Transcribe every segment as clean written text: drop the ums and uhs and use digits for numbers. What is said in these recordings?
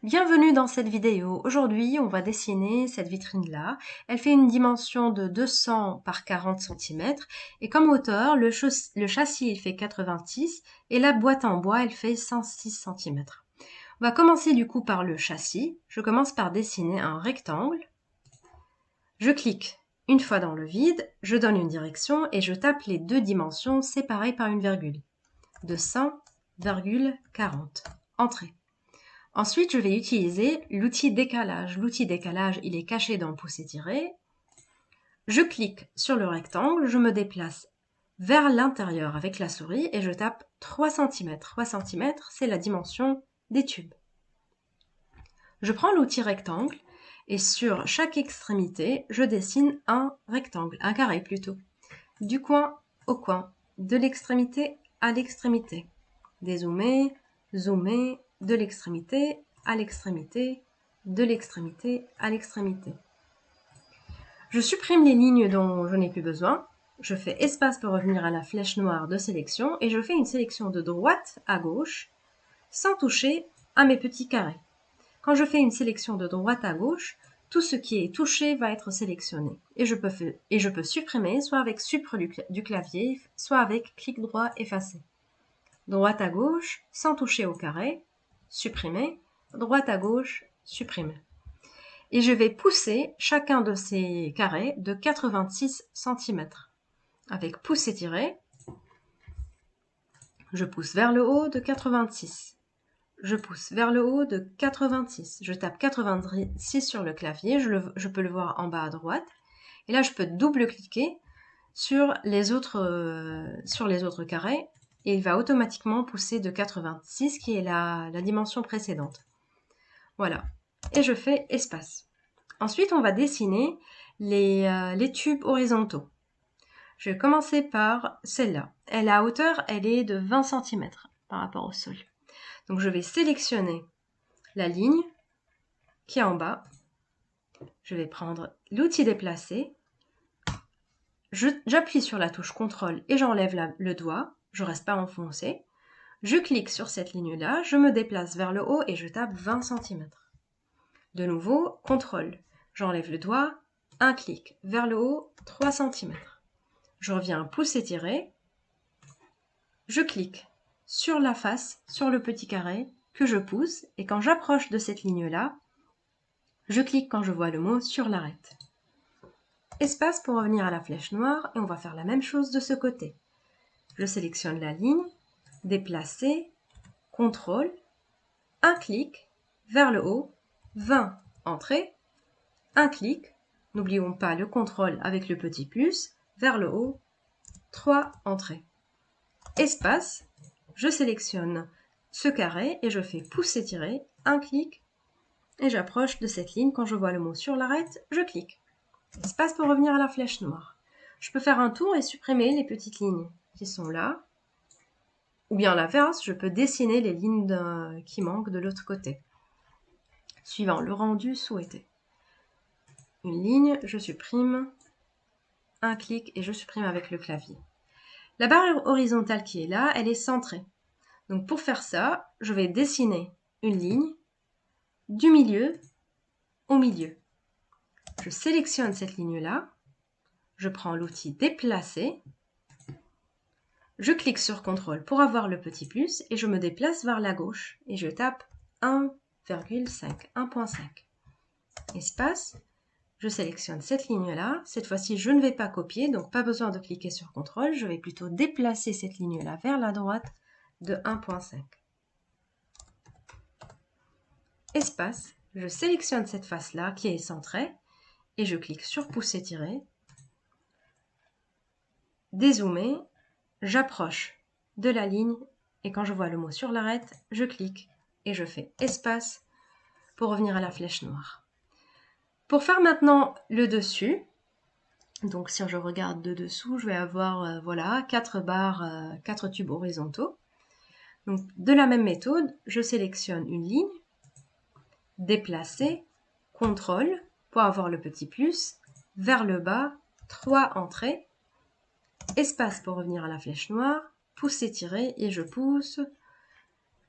Bienvenue dans cette vidéo. Aujourd'hui, on va dessiner cette vitrine-là. Elle fait une dimension de 200 par 40 cm et comme hauteur, le châssis il fait 86 et la boîte en bois elle fait 106 cm. On va commencer du coup par le châssis. Je commence par dessiner un rectangle. Je clique une fois dans le vide, je donne une direction et je tape les deux dimensions séparées par une virgule. 200,40. Entrée. Ensuite, je vais utiliser l'outil décalage. L'outil décalage, il est caché dans pouce étiré. Je clique sur le rectangle, je me déplace vers l'intérieur avec la souris et je tape 3 cm. 3 cm, c'est la dimension des tubes. Je prends l'outil rectangle et sur chaque extrémité, je dessine un rectangle, un carré plutôt. Du coin au coin, de l'extrémité à l'extrémité. Dézoomer, zoomer, de l'extrémité à l'extrémité, de l'extrémité à l'extrémité. Je supprime les lignes dont je n'ai plus besoin. Je fais espace pour revenir à la flèche noire de sélection et je fais une sélection de droite à gauche sans toucher à mes petits carrés. Quand je fais une sélection de droite à gauche, tout ce qui est touché va être sélectionné. Et je peux supprimer soit avec supre du clavier, soit avec clic droit effacer. Droite à gauche, sans toucher au carré, supprimer, droite à gauche, supprimer. Et je vais pousser chacun de ces carrés de 86 cm. Avec pouce étiré, je pousse vers le haut de 86. Je pousse vers le haut de 86. Je tape 86 sur le clavier, je peux le voir en bas à droite. Et là, je peux double-cliquer sur les autres carrés et il va automatiquement pousser de 86 qui est la dimension précédente. Voilà. Et je fais espace. Ensuite, on va dessiner les tubes horizontaux. Je vais commencer par celle-là. La hauteur, elle est de 20 cm par rapport au sol. Donc, je vais sélectionner la ligne qui est en bas. Je vais prendre l'outil déplacer. J'appuie sur la touche CTRL et j'enlève le doigt. Je ne reste pas enfoncé. Je clique sur cette ligne-là, je me déplace vers le haut et je tape 20 cm. De nouveau, CTRL. J'enlève le doigt, un clic vers le haut, 3 cm. Je reviens pouce étiré. Je clique sur la face, sur le petit carré que je pousse et quand j'approche de cette ligne-là, je clique quand je vois le mot sur l'arête. Espace pour revenir à la flèche noire et on va faire la même chose de ce côté. Je sélectionne la ligne, déplacer, CTRL, un clic vers le haut, 20, entrée, un clic, n'oublions pas le CTRL avec le petit plus, vers le haut, 3, entrée. Espace, je sélectionne ce carré et je fais pouce étiré, un clic, et j'approche de cette ligne. Quand je vois le mot sur l'arête, je clique. Espace pour revenir à la flèche noire. Je peux faire un tour et supprimer les petites lignes qui sont là. Ou bien à l'inverse, je peux dessiner les lignes qui manquent de l'autre côté. Suivant le rendu souhaité. Une ligne, je supprime, un clic et je supprime avec le clavier. La barre horizontale qui est là, elle est centrée. Donc pour faire ça, je vais dessiner une ligne du milieu au milieu. Je sélectionne cette ligne-là, je prends l'outil déplacer, je clique sur CTRL pour avoir le petit plus et je me déplace vers la gauche et je tape 1,5, 1.5. Espace, je sélectionne cette ligne-là. Cette fois-ci, je ne vais pas copier, donc pas besoin de cliquer sur CTRL. Je vais plutôt déplacer cette ligne-là vers la droite de 1.5. Espace, je sélectionne cette face-là qui est centrée et je clique sur pouce étiré. Dézoomer, j'approche de la ligne et quand je vois le mot sur l'arête, je clique et je fais espace pour revenir à la flèche noire. Pour faire maintenant le dessus, donc si je regarde de dessous, je vais avoir voilà 4 barres, 4 tubes horizontaux. Donc de la même méthode, je sélectionne une ligne, déplacer, CTRL pour avoir le petit plus, vers le bas, 3 entrées, espace pour revenir à la flèche noire, pouce étiré et je pousse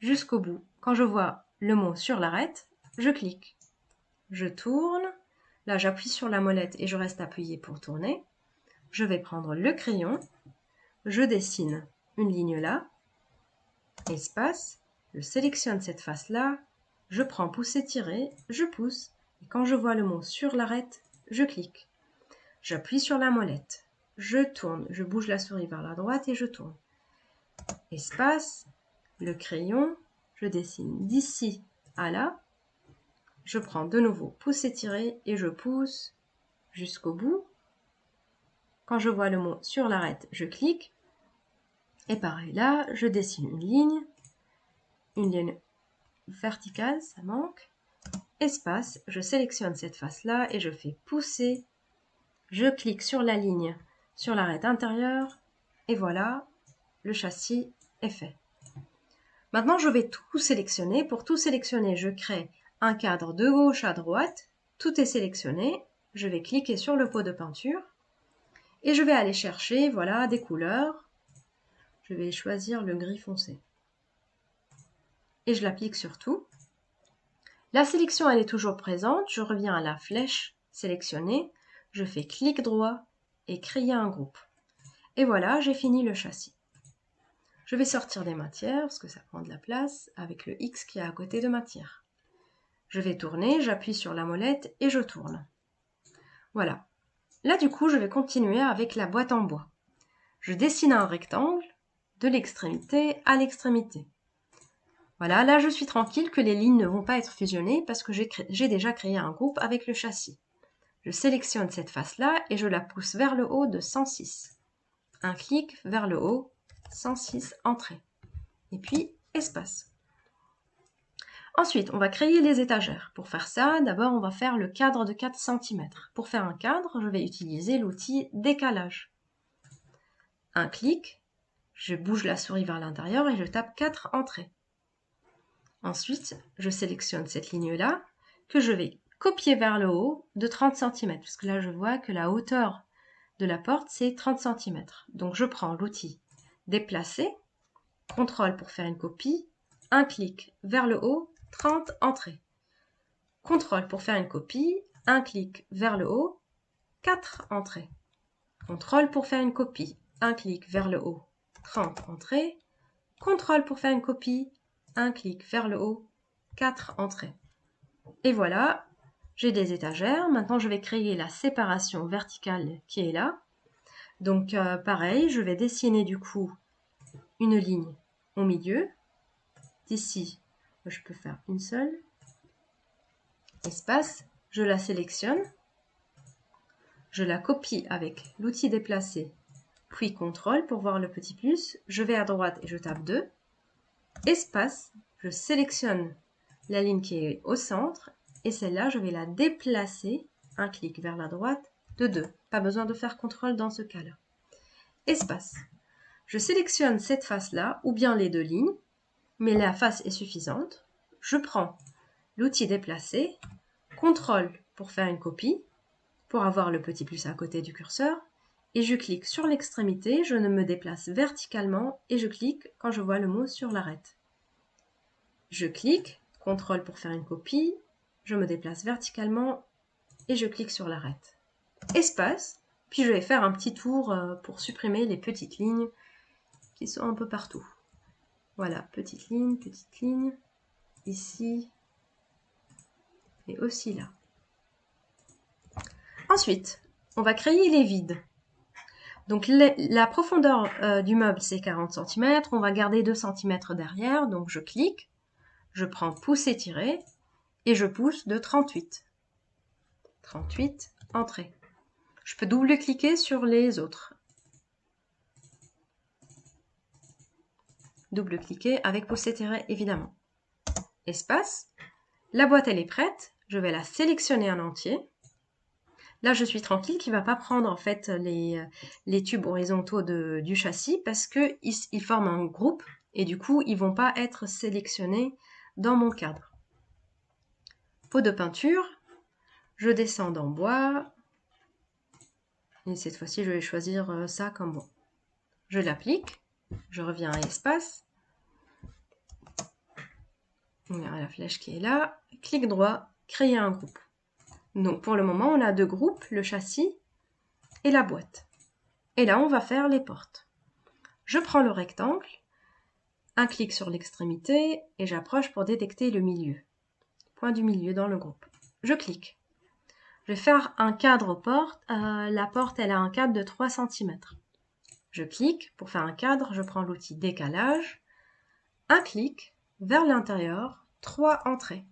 jusqu'au bout. Quand je vois le mot sur l'arête, je clique, je tourne. Là, j'appuie sur la molette et je reste appuyé pour tourner. Je vais prendre le crayon, je dessine une ligne là, espace, je sélectionne cette face-là, je prends pousser-tirer, je pousse, et quand je vois le mot sur l'arête, je clique. J'appuie sur la molette, je tourne, je bouge la souris vers la droite et je tourne. Espace, le crayon, je dessine d'ici à là, je prends de nouveau pousser-tirer et je pousse jusqu'au bout. Quand je vois le mot sur l'arête, je clique. Et pareil là, je dessine une ligne verticale, ça manque. Espace, je sélectionne cette face-là et je fais pousser. Je clique sur la ligne sur l'arête intérieure et voilà, le châssis est fait. Maintenant, je vais tout sélectionner. Pour tout sélectionner, je crée un cadre de gauche à droite. Tout est sélectionné. Je vais cliquer sur le pot de peinture et je vais aller chercher, voilà, des couleurs. Je vais choisir le gris foncé. Et je l'applique sur tout. La sélection, elle est toujours présente. Je reviens à la flèche sélectionnée. Je fais clic droit et créer un groupe. Et voilà, j'ai fini le châssis. Je vais sortir des matières parce que ça prend de la place avec le X qui est à côté de matière. Je vais tourner, j'appuie sur la molette et je tourne. Voilà. Là, du coup, je vais continuer avec la boîte en bois. Je dessine un rectangle de l'extrémité à l'extrémité. Voilà, là, je suis tranquille que les lignes ne vont pas être fusionnées parce que j'ai déjà créé un groupe avec le châssis. Je sélectionne cette face-là et je la pousse vers le haut de 106. Un clic vers le haut, 106, entrée. Et puis, espace. Ensuite, on va créer les étagères. Pour faire ça, d'abord, on va faire le cadre de 4 cm. Pour faire un cadre, je vais utiliser l'outil décalage. Un clic, je bouge la souris vers l'intérieur et je tape 4 entrées. Ensuite, je sélectionne cette ligne-là que je vais copier vers le haut de 30 cm. Parce que là, je vois que la hauteur de la porte, c'est 30 cm. Donc, je prends l'outil déplacer, CTRL pour faire une copie, un clic vers le haut, 30 entrées. CTRL pour faire une copie, un clic vers le haut, 4 entrées. CTRL pour faire une copie, un clic vers le haut, 30 entrées. CTRL pour faire une copie, un clic vers le haut, 4 entrées. Et voilà, j'ai des étagères. Maintenant, je vais créer la séparation verticale qui est là. Donc, pareil, je vais dessiner du coup une ligne au milieu. D'ici, je peux faire une seule. Espace, je la sélectionne. Je la copie avec l'outil déplacer, puis CTRL pour voir le petit plus. Je vais à droite et je tape 2. Espace, je sélectionne la ligne qui est au centre et celle-là, je vais la déplacer, un clic vers la droite, de 2. Pas besoin de faire CTRL dans ce cas-là. Espace. Je sélectionne cette face-là ou bien les deux lignes, mais la face est suffisante. Je prends l'outil déplacer, CTRL pour faire une copie, pour avoir le petit plus à côté du curseur, et je clique sur l'extrémité, je me déplace verticalement et je clique quand je vois le mot sur l'arête. Je clique, CTRL pour faire une copie, je me déplace verticalement et je clique sur l'arête. Espace, puis je vais faire un petit tour pour supprimer les petites lignes qui sont un peu partout. Voilà, petite ligne, ici et aussi là. Ensuite, on va créer les vides. Donc la profondeur du meuble, c'est 40 cm. On va garder 2 cm derrière. Donc je clique, je prends pousser-tirer et je pousse de 38. 38, entrée. Je peux double-cliquer sur les autres. Double-cliquer avec pousser-tirer, évidemment. Espace. La boîte, elle est prête. Je vais la sélectionner en entier. Là, je suis tranquille qu'il ne va pas prendre en fait les tubes horizontaux du châssis parce qu'ils forment un groupe et du coup, ils ne vont pas être sélectionnés dans mon cadre. Pot de peinture, je descends en bois et cette fois-ci, je vais choisir ça comme bon. Je l'applique, je reviens à espace. On a la flèche qui est là. clic droit, créer un groupe. Donc pour le moment, on a deux groupes, le châssis et la boîte. Et là, on va faire les portes. Je prends le rectangle, un clic sur l'extrémité et j'approche pour détecter le milieu. Point du milieu dans le groupe. Je clique. Je vais faire un cadre aux portes. La porte, elle a un cadre de 3 cm. Je clique. Pour faire un cadre, je prends l'outil décalage. Un clic vers l'intérieur, 3 entrées.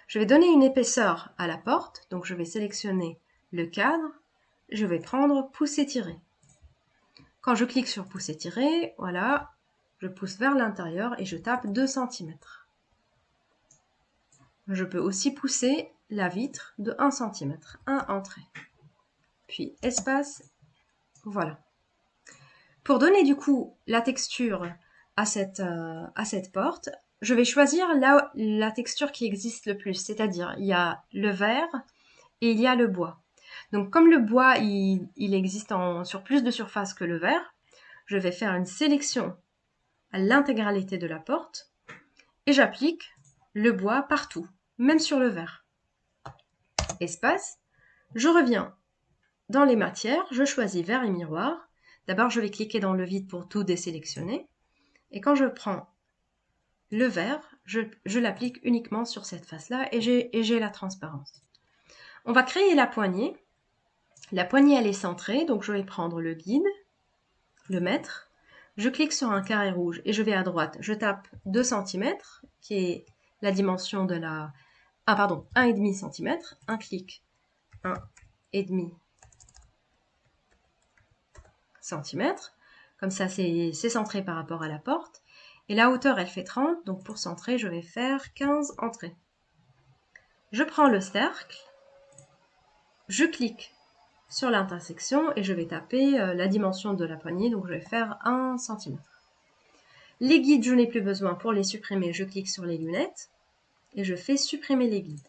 Je vais donner une épaisseur à la porte. Donc, je vais sélectionner le cadre. Je vais prendre pousser-tirer. Quand je clique sur pousser-tirer, voilà, je pousse vers l'intérieur et je tape 2 cm. Je peux aussi pousser la vitre de 1 cm, 1 entrée. Puis espace, voilà. Pour donner du coup la texture à cette porte, je vais choisir la texture qui existe le plus, c'est-à-dire il y a le verre et il y a le bois. Donc comme le bois il existe sur plus de surface que le verre, je vais faire une sélection à l'intégralité de la porte et j'applique le bois partout, même sur le verre. Espace, je reviens dans les matières, je choisis verre et miroir. D'abord, je vais cliquer dans le vide pour tout désélectionner. Et quand je prends le verre, je l'applique uniquement sur cette face-là et j'ai la transparence. On va créer la poignée. La poignée, elle est centrée, donc je vais prendre le guide, le mettre. Je clique sur un carré rouge et je vais à droite. Je tape 2 cm, qui est la dimension de la... Ah pardon, 1,5 cm. Un clic, 1,5 cm. Comme ça, c'est centré par rapport à la porte. Et la hauteur, elle fait 30. Donc pour centrer, je vais faire 15 entrées. Je prends le cercle. Je clique sur l'intersection et je vais taper la dimension de la poignée. Donc je vais faire 1 cm. Les guides, je n'ai plus besoin. Pour les supprimer, je clique sur les lunettes. Et je fais supprimer les guides.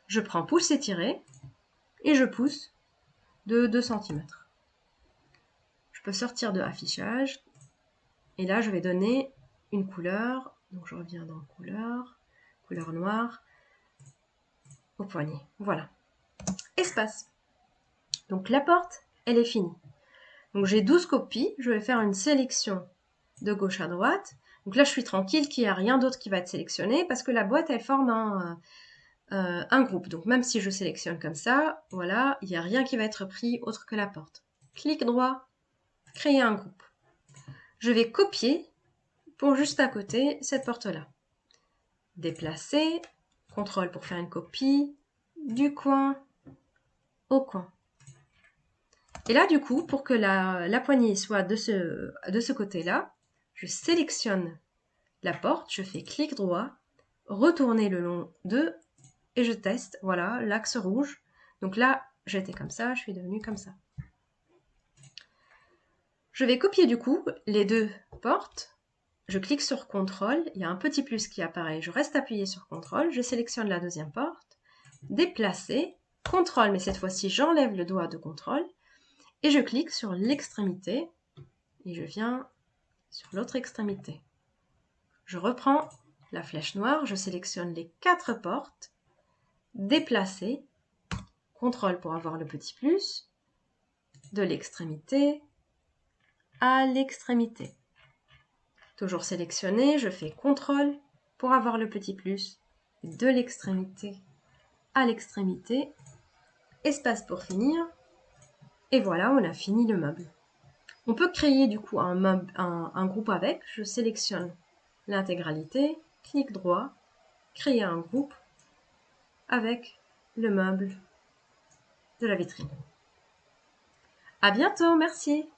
Je prends pousser-tirer. Et je pousse de 2 cm. Je peux sortir de affichage. Et là, je vais donner une couleur. Donc, je reviens dans couleur noire, au poignet. Voilà. Espace. Donc, la porte, elle est finie. Donc, j'ai 12 copies. Je vais faire une sélection de gauche à droite. Donc là, je suis tranquille qu'il n'y a rien d'autre qui va être sélectionné parce que la boîte, elle forme un groupe. Donc, même si je sélectionne comme ça, voilà, il n'y a rien qui va être pris autre que la porte. Clic droit, créer un groupe. Je vais copier pour juste à côté cette porte-là. Déplacer, CTRL pour faire une copie, du coin au coin. Et là, du coup, pour que la poignée soit de ce côté-là, je sélectionne la porte, je fais clic droit, retourner le long de, et je teste, voilà, l'axe rouge. Donc là, j'étais comme ça, je suis devenue comme ça. Je vais copier du coup les deux portes. Je clique sur CTRL, il y a un petit plus qui apparaît. Je reste appuyé sur CTRL, je sélectionne la deuxième porte, déplacer, CTRL, mais cette fois-ci j'enlève le doigt de CTRL, et je clique sur l'extrémité, et je viens sur l'autre extrémité. Je reprends la flèche noire, je sélectionne les 4 portes, déplacer, CTRL pour avoir le petit plus, de l'extrémité à l'extrémité. Toujours sélectionné, je fais CTRL pour avoir le petit plus de l'extrémité à l'extrémité, espace pour finir, et voilà, on a fini le meuble. On peut créer du coup un groupe avec, je sélectionne l'intégralité, clic droit, créer un groupe avec le meuble de la vitrine. À bientôt, merci!